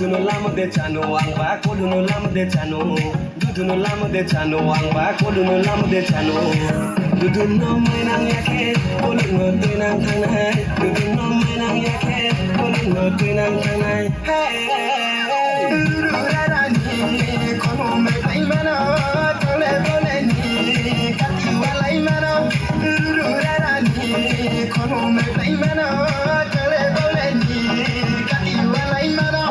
no lama de chano ang ba ko no lama de chano dudu no lama de chano ang ba ko no lama de chano dudu no mai nang yake ko no tu nang thanai dudu no mai nang yake ko no tu nang thanai hey dudu ra ra ni ko no mai pai mana to le ni ka ti wa lai mana dudu ra ra ni ko no mai pai mana to le ni ka ti wa lai mana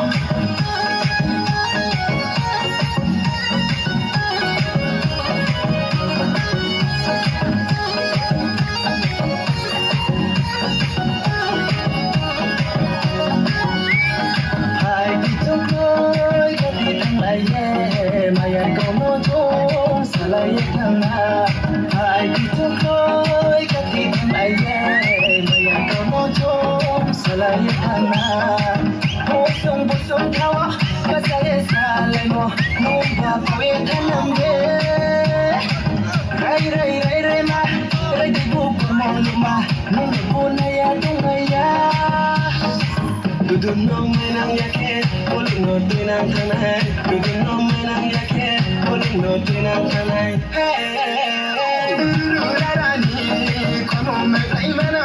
Dudu no menang yake, poli no tinang tanai. Dudu no menang yake, poli no tinang tanai. Hey, dudu rarani, kono me lai mana,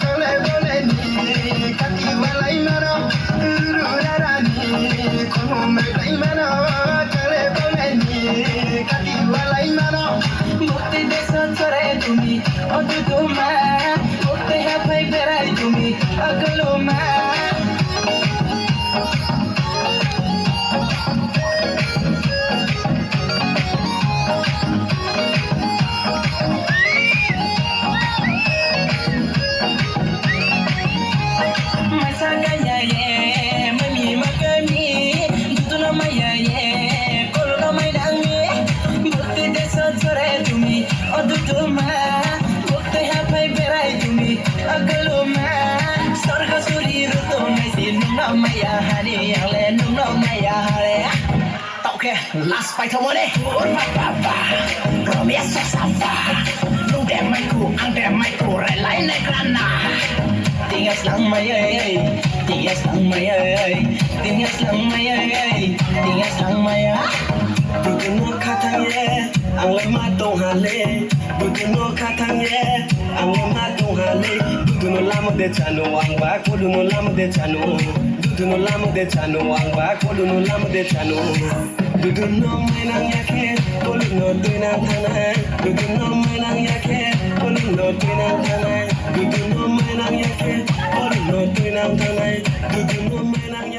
tole bole ni, kati walai mana. Dudu rarani, kono me lai mana, tole bole ni, kati walai mana. Mukti desa sore tumi, odudu ma, mukti hapai berai tumi, agalo ma. Last fight of money, papa, Romeo Safa, no damn my crew, and damn my crew, line like Grana. Tingas lang mayay, tingas lang mayay, tingas lang mayay, tingas lang mayay. Dudu no katang ye, ang lai matong hale. Dudu no katang ye, ang lai matong hale. Dudu no lama de chano ang ba ko no lama de chano. Dudu no lama de chano ang ba ko no lama de chano. Dudu no mai nang yake, poli no tu nang tanai. Dudu no mai nang yake, poli no tu nang tanai. Dudu no mai nang yake, poli no tu nang tanai. Dudu no mai nang